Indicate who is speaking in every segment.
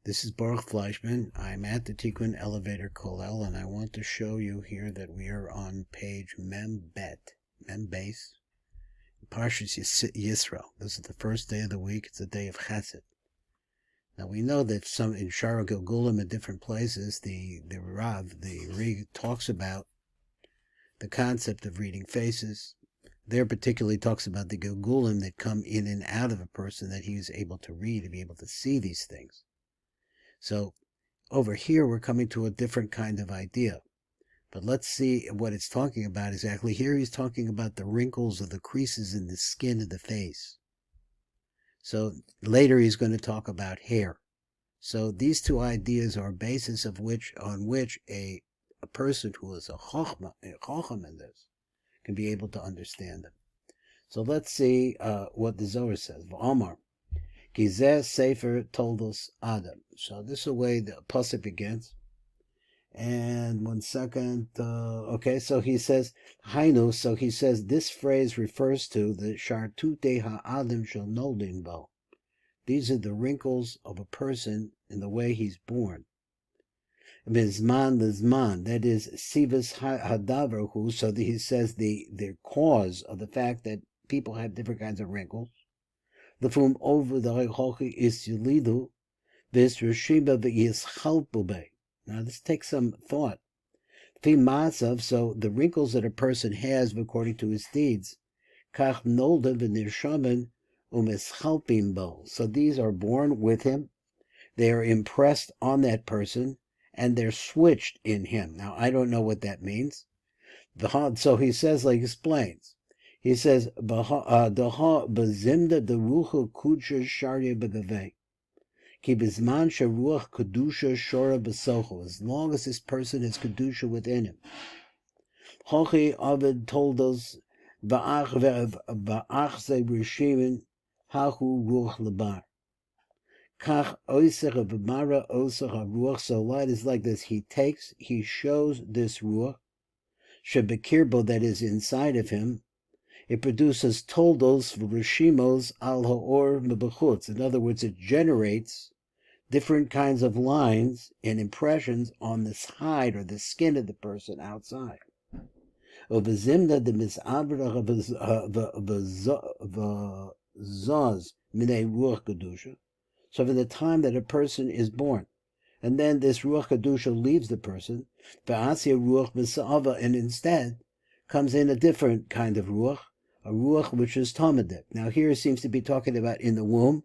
Speaker 1: This is Baruch Fleischman. I'm at the Tikkun Elevator Kollel, and I want to show you here that we are on page Mem Base, Parshas Yisro. This is the first day of the week. It's the day of Chesed. Now we know that some in Shara Gilgulim in different places, the Rav, the Rig, talks about the concept of reading faces. There particularly talks about the Gilgulim that come in and out of a person that he is able to read, to be able to see these things. So over here we're coming to a different kind of idea. But let's see what it's talking about exactly. Here he's talking about the wrinkles or the creases in the skin of the face. So later he's going to talk about hair. So these two ideas are basis on which a person who is a chochma in this can be able to understand them. So let's see what the Zohar says. V'amar, Gizeh Sefer Toldos Adam. So this is the way the pasuk begins. And 1 second. Okay, so he says, Hainu, so he says this phrase refers to the Shartute Ha'adam Shel Noldin Bo. These are the wrinkles of a person in the way he's born. Mizman Lizman, that is Sivas Hadavarhu, so that he says the cause of the fact that people have different kinds of wrinkles. The fum over the Hochi is Yulidu, this Rashiba V'Yischalpube. Now this takes some thought. Masav, so the wrinkles that a person has according to his deeds, Kach Nolda V'Nirshaman Umeschalpim Bo. So these are born with him, they are impressed on that person, and they're switched in him. Now, I don't know what that means. So he says, like explains. He says, as long as this person has kedusha within him. Hochi Ovid told us, hahu ruach lebar. So light is like this. He shows this ruach, shebekirbo, that is inside of him. It produces toldos v'rishimos al ha'or mebechutz. In other words, it generates different kinds of lines and impressions on this hide or the skin of the person outside. Ovazimda de misabra v'zaz minei ruach kedusha. So from the time that a person is born, and then this Ruach Kedusha leaves the person, V'asya Ruach B'sa'ava, and instead comes in a different kind of Ruach, a Ruach which is Talmudic. Now here it seems to be talking about in the womb,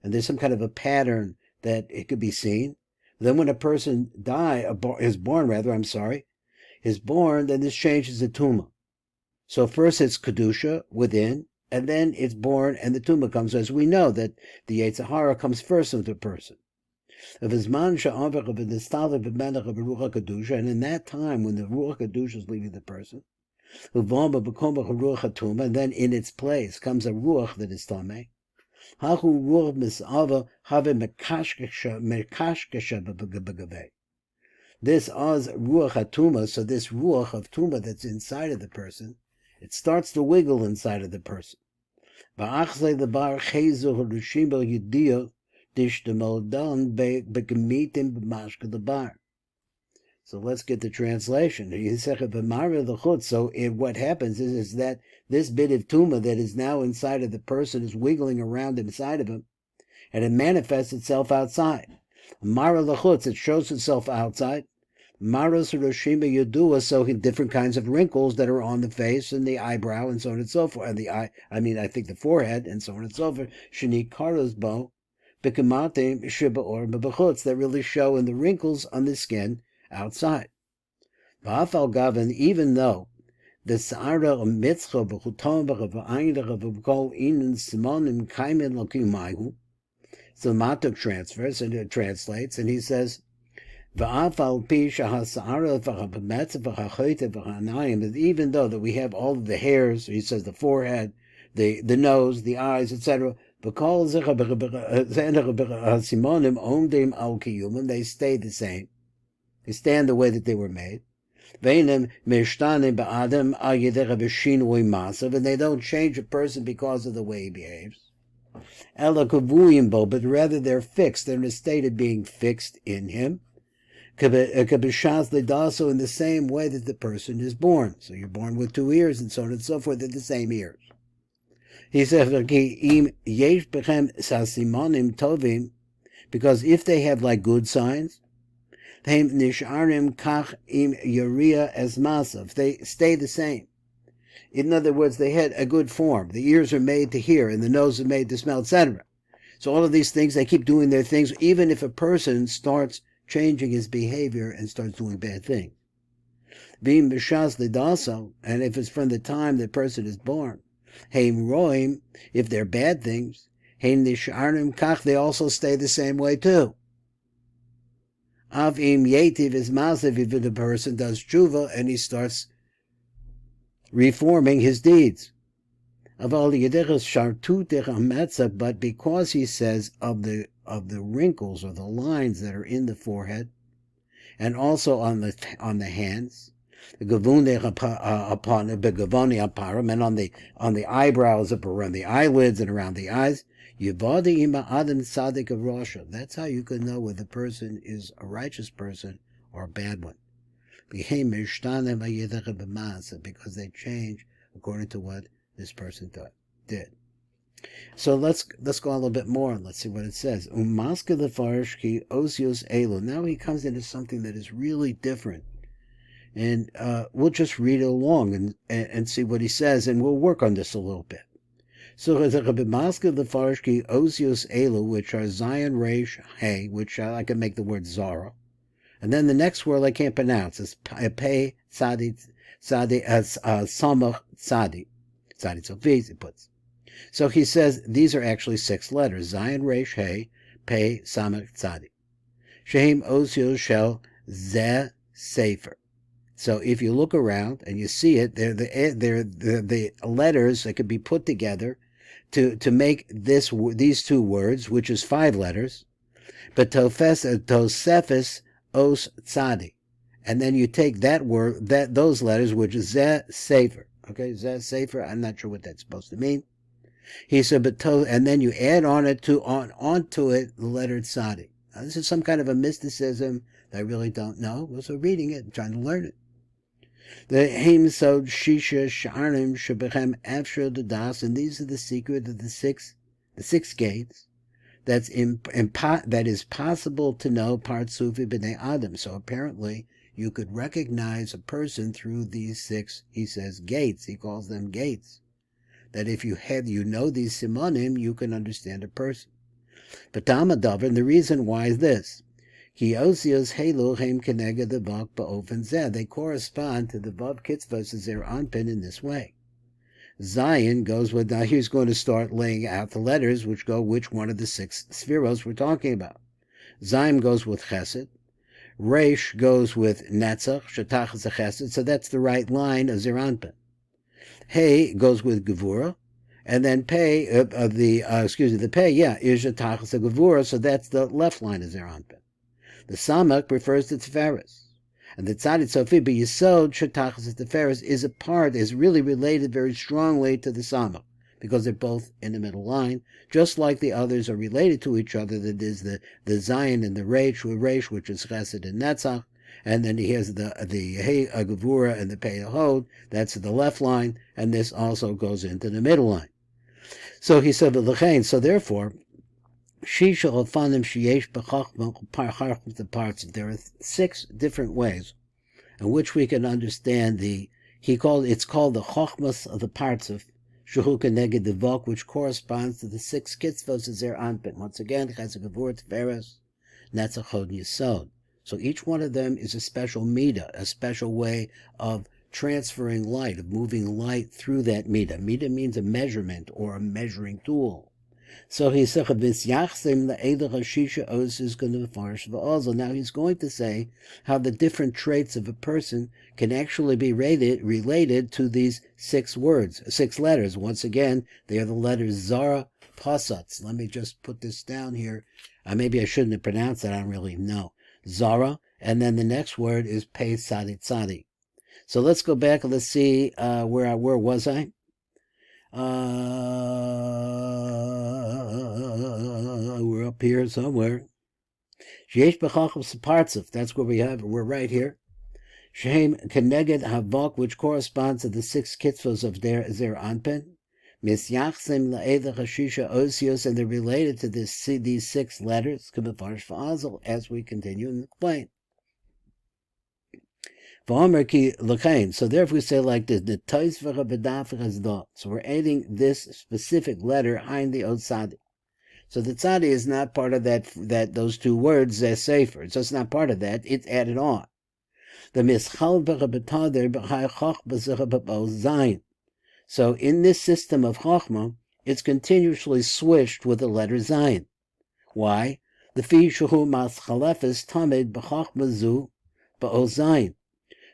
Speaker 1: and there's some kind of a pattern that it could be seen. Then when a person is born, then this changes the Tumah. So first it's Kedusha within, and then it's born, and the tumah comes, as we know that the Yetzer Hara comes first into a person. And in that time, when the Ruach Kedusha is leaving the person, and then in its place comes a Ruach that is Tameh, this az Ruach HaTumah, so this Ruach of Tumah that's inside of the person, it starts to wiggle inside of the person. So let's get the translation. So what happens is that this bit of tumah that is now inside of the person is wiggling around inside of him, and it manifests itself outside. It shows itself outside. Maros Roshima Yadua, so different kinds of wrinkles that are on the face and the eyebrow and so on and so forth, and the eye, I think the forehead and so on and so forth. Shani Karosbo, Bikamate Shiba or Babachutz, that really show in the wrinkles on the skin outside. Ba'afal Gavin, even though the Sa'ara of Mitzvah, B'chutom, B'cha'ayinach, B'chol Inin Simonim Kaimin Lokimahu. So Matuk transfers and it translates, and he says, even though that we have all of the hairs, he says the forehead, the nose, the eyes, etc., they stay the same. They stand the way that they were made. And they don't change a person because of the way he behaves. Ela kavuyimbo, but rather they're fixed. They're in a state of being fixed in him. Kabishas ledaso, in the same way that the person is born. So you're born with 2 ears, and so on and so forth. They're the same ears. He says, because if they have like good signs, they stay the same. In other words, they had a good form. The ears are made to hear, and the nose is made to smell, etc. So all of these things, they keep doing their things, even if a person starts changing his behavior and starts doing bad things. Being b'shas lidaso, and if it's from the time the person is born, heim roim, if they're bad things, heim nisharnim kach, they also stay the same way too. Av im yetiv is massive, if the person does tshuva and he starts reforming his deeds. But because he says of the wrinkles or the lines that are in the forehead, and also on the hands, and on the eyebrows, up around the eyelids and around the eyes, that's how you can know whether the person is a righteous person or a bad one. Because they change according to what this person did. So let's go a little bit more and let's see what it says. Now he comes into something that is really different. And we'll just read it along and see what he says, and we'll work on this a little bit. So the osios elu, which are Zion, Resh, Hey, which I can make the word Zara. And then the next word I can't pronounce is Pei, Tzadi, Samach, Tzadi. Tzadi Tzofis, he puts. So he says these are actually 6 letters. Zion, Resh, Hey, Pei, Samach, Tzadi. Shehem osios shel Zeh Sefer. So if you look around and you see it, they're the letters that could be put together to make these 2 words, which is 5 letters. But Tosefes Os Tzadi, and then you take that word, those letters, which is Zeh Sefer. Okay, Zeh Sefer. I'm not sure what that's supposed to mean. He said, and then you add onto it the letter Tzadi. Now, this is some kind of a mysticism that I really don't know. So reading it and trying to learn it. The Heimsod Shisha Sharnim Shebechem Afshel Das, and these are the secret of the six gates. That is possible to know Partsufi B'nei Adam. So apparently you could recognize a person through these 6, he says, gates. He calls them gates. That if you know these simonim, you can understand a person. But Tamadavar, and the reason why is this. Ki osios helu heim kenega the vok ba'ofen zeh. They correspond to the vav kitzvos as their anpin in this way. Zion goes with, now he's going to start laying out the letters which one of the 6 spheros we're talking about. Zion goes with Chesed. Resh goes with Netzach, Shetach is a Chesed, so that's the right line of Zeranpin. Hey goes with Gevura, and then Pei, the Pei, is Shetach is a Gevura, so that's the left line of Zeranpin. The Samak refers to Tiferes. And the Tzadit Sofi B'Yisod Shetachas Tiferes is really related very strongly to the Samach, because they're both in the middle line, just like the others are related to each other. That is the Zion and the Resh, which is Chesed and Netzach, and then he has the Hey Gevura and the Pei Hod, that's the left line, and this also goes into the middle line. So he said V'Lechein, so therefore, there are 6 different ways in which we can understand it's called the chochmas of the parts of Shehu Keneged Devok, which corresponds to the 6 kitzvos as their anpin. Once again, Chesed, Gevura, Tiferes, Netzach, Hod, Yisod. So each one of them is a special midah, a special way of transferring light, of moving light through that midah. Midah means a measurement or a measuring tool. So he said, now he's going to say how the different traits of a person can actually be related to these 6 letters. Once again, they are the letters Zara, Pasatz. Let me just put this down here. Maybe I shouldn't have pronounced that. I don't really know. Zara, and then the next word is Pei Tzadi Tzadi. So let's go back and let's see where was I? We're up here somewhere. Sheyesh b'chacham separtzuf. That's where we have. We're right here. Shehem keneged havok, which corresponds to the 6 kitzvos of Zer Anpin. Misyachsim la'edach hashisha osios, and they're related to these 6 letters. As we continue and explain. So therefore we say like this, so we're adding this specific letter behind the Od Tzadi. So the Tzadi is not part of that those 2 words, they're safer. So it's not part of that, it's added on. So in this system of Chochmah, it's continuously switched with the letter Zayin. Why? The fi shehu mas chalefes tamed b'Chochmah zu b'Oz Zayin.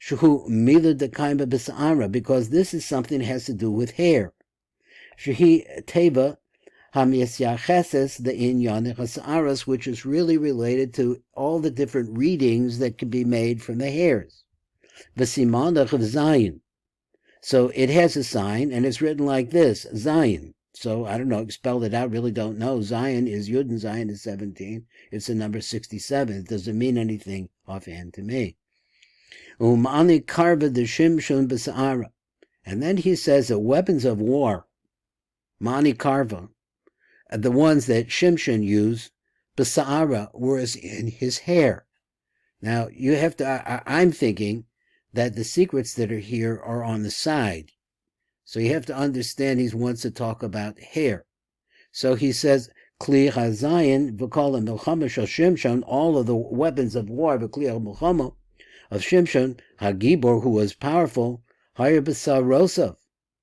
Speaker 1: Shehu mila dekaima b'sa'ara, because this is something that has to do with hair. Shehi teva hamyasyacheses the inyan hasa'aras, which is really related to all the different readings that can be made from the hairs. V'simanach of Zayin. So it has a sign, and it's written like this, Zayin. So, I don't know, spelled it out, really don't know. Zayin is Yud and Zayin is 17. It's the number 67. It doesn't mean anything offhand to me. Umani karva the shimshon b'sa'ara. And then he says that weapons of war, mani karva, the ones that Shimshon used, b'sa'ara, were in his hair. Now, you have to, I'm thinking that the secrets that are here are on the side. So you have to understand he wants to talk about hair. So he says, Kli HaZayin, v'kol HaMilchama shel Shimshon, all of the weapons of war, v'kli HaMilchama, of Shimshon, Hagibor, who was powerful, Hayr B'sar Rosav.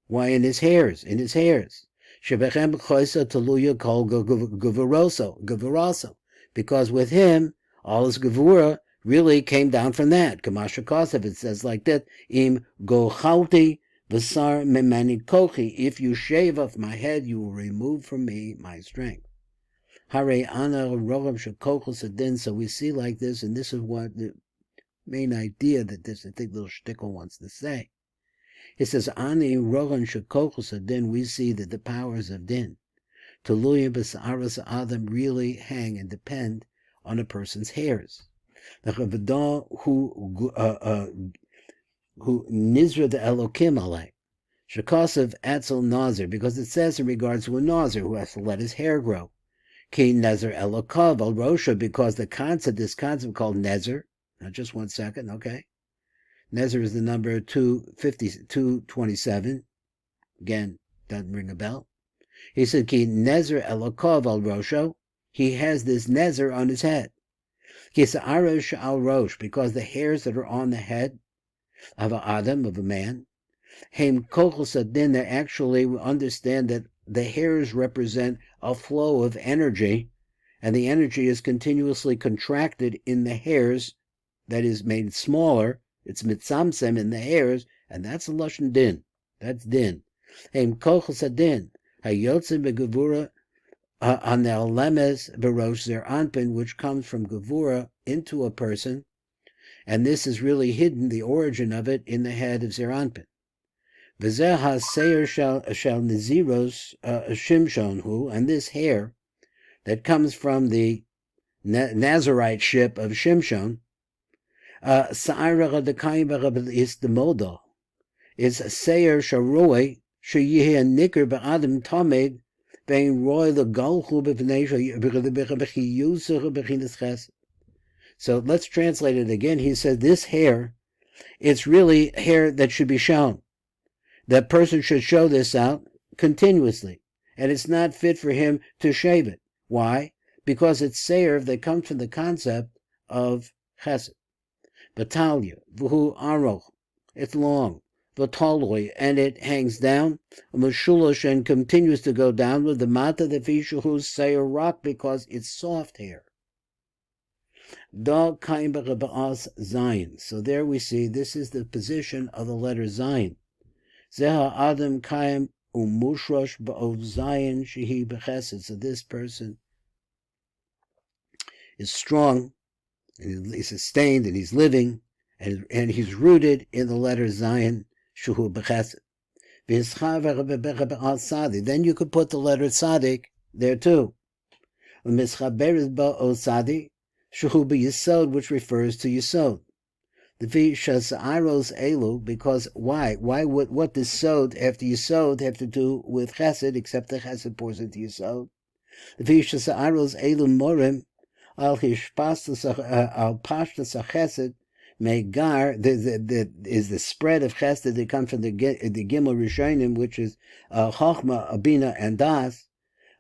Speaker 1: Why, in his hairs. Shebechem Choisa Taluya Kol Gevuraso. Because with him, all his Gevura really came down from that. Kamasha Kosev, it says like that, Im Gochalti V'sar Memani Kochi. If you shave off my head, you will remove from me my strength. Hare Ana Rogam Shekochos Adin. So we see like this, and this is what the main idea that this, I think, little shtickle wants to say. It says, Ani Rogan Shekochos Adin, we see that the powers of Din, Tuluya B'Sa'aras Adam, really hang and depend on a person's hairs. The Chavada who Nizra the Elokim Alei, Shekosav Atzel Nazir, because it says in regards to a Nazir who has to let his hair grow. Ki Nezer Elokav Al Rosha, because this concept called Nezer. Now, just 1 second, okay? Nezer is the number 227. Again, doesn't ring a bell. He said, Ki Nezer Elokov al Rosho. He has this Nezer on his head. Ki Sa'arosh al Rosh, because the hairs that are on the head of an Adam, of a man, Heim Kochos Adin, they actually understand that the hairs represent a flow of energy, and the energy is continuously contracted in the hairs, that is made smaller. It's mitzamsem in the hairs, and that's a lashon din. That's din. Heim kochos adin hayotzim begevura anel lemes berosh zer anpin, which comes from gevura into a person, and this is really hidden, the origin of it, in the head of zer anpin. V'zeh haseir shal niziros shimshon hu, and this hair that comes from the Nazarite ship of Shimshon. Sa'ira Radakayim is the modo. Is Seir Sharoi, Shayeh Nicker Ba'adam Tamed, Bain Roy the Galhu B'Chines. So let's translate it again. He said this hair, it's really hair that should be shown. That person should show this out continuously. And it's not fit for him to shave it. Why? Because it's Seir that comes from the concept of Chesed. Batalia, v'hu aroch, it's long, v'taloi, and it hangs down, mashulosh, and continues to go down with the mata the fishuhu say rock, because it's soft hair. Da kaim b'as zayin. So there we see this is the position of the letter zayin. Zeha adam kaim umushrosh b'ov zayin shehi b'chesed. So this person is strong, and he's sustained, and he's living, and he's rooted in the letter Zayin, Shuhu B'Chesed. Then you could put the letter Tzadik there too. Which refers to Yisod. Because why? What does Sod after Yisod have to do with Chesed, except the Chesed pours into Yisod? Al Pashtas Chesed Megar is the spread of Chesed that comes from the Gimel Rishonim, which is Chochma, Abina, and Das.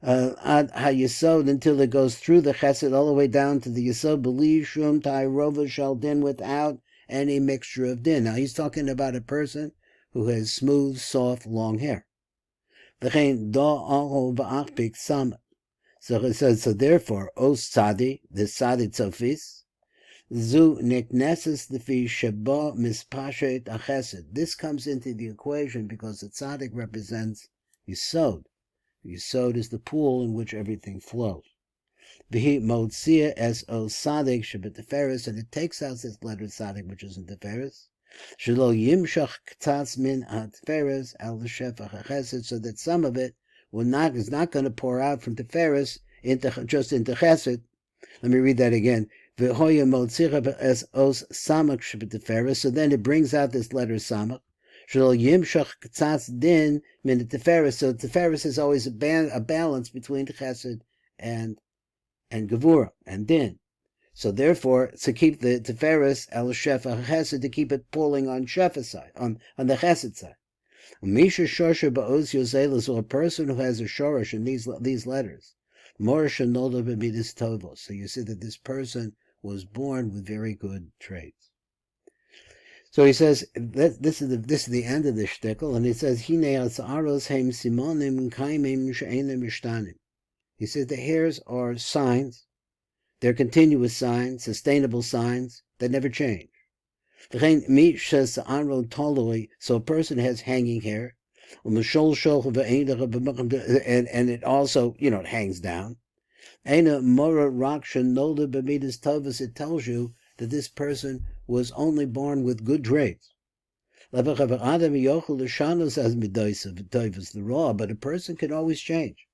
Speaker 1: Ad HaYisod, until it goes through the Chesed all the way down to the Yisod, B'li Shum Ta'irova Shal Din, without any mixture of din. Now he's talking about a person who has smooth, soft, long hair. So it says, so therefore, Os Tzadi, the Tzadi Tzofis, Zu Nekneses Lefi Sheba Mispashet Achesed. This comes into the equation because the Tzadik represents Yisod. Yisod is the pool in which everything flows. V'hi Motzia es Os Tzadik Shebet Teferes, and it takes out this letter Tzadik, which is in Teferes. Shelo Yimshach K'tzatz Min HaTeferes Al Shefach HaChesed, so that some of it is not going to pour out from Teferes just into Chesed. Let me read that again. So then it brings out this letter Samach. So Teferes is always a balance between Chesed and Gevura and Din. So therefore, to keep the Teferes El Shefa Chesed, to keep it pulling on Shefa side, on the Chesed side. Misha Shosha Ba'oz Yozelas, or a person who has a shorish in these letters. More Shanola B'midas Tovos. So you see that this person was born with very good traits. So he says this is the end of the shtickle, and he says Hine Asaros Heim Simonim Kaimim She'enim Mishtanim. He says the hairs are signs, they're continuous signs, sustainable signs that never change. So a person has hanging hair, and it also, it hangs down. It tells you that this person was only born with good traits. But a person can always change.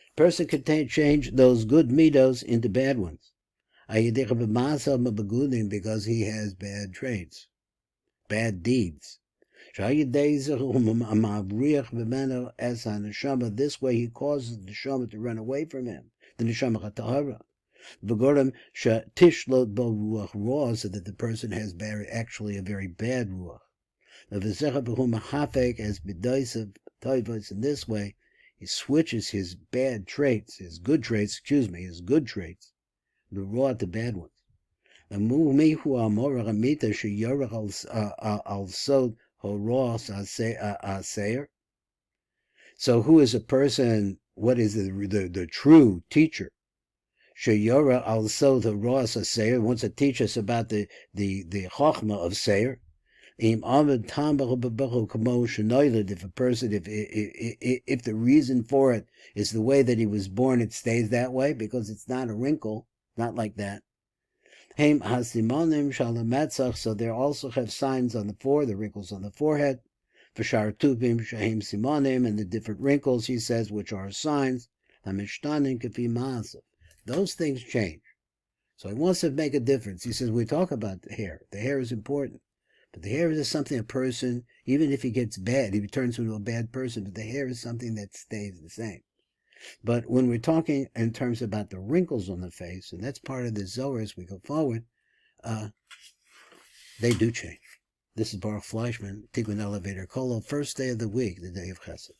Speaker 1: A person can change those good midos into bad ones. Because he has bad traits, bad deeds. This way he causes the neshama to run away from him, the neshama chatahara. So that the person has actually a very bad ruach. In this way, he switches his bad traits, his good traits, the raw to bad ones. So who is a person, what is the true teacher? Sheyora al sod haros haseir, wants to teach us about the chochma of seir. If a person, if the reason for it is the way that he was born, it stays that way because it's not a wrinkle, not like that. So they also have signs on the wrinkles on the forehead. And the different wrinkles, he says, which are signs. Those things change. So he wants to make a difference. He says, we talk about the hair. The hair is important. But the hair is something a person, even if he gets bad, he turns into a bad person, but the hair is something that stays the same. But when we're talking in terms about the wrinkles on the face, and that's part of the Zohar as we go forward, they do change. This is Baruch Fleischman, Tikkun Elevator Kolo, first day of the week, the day of Chesed.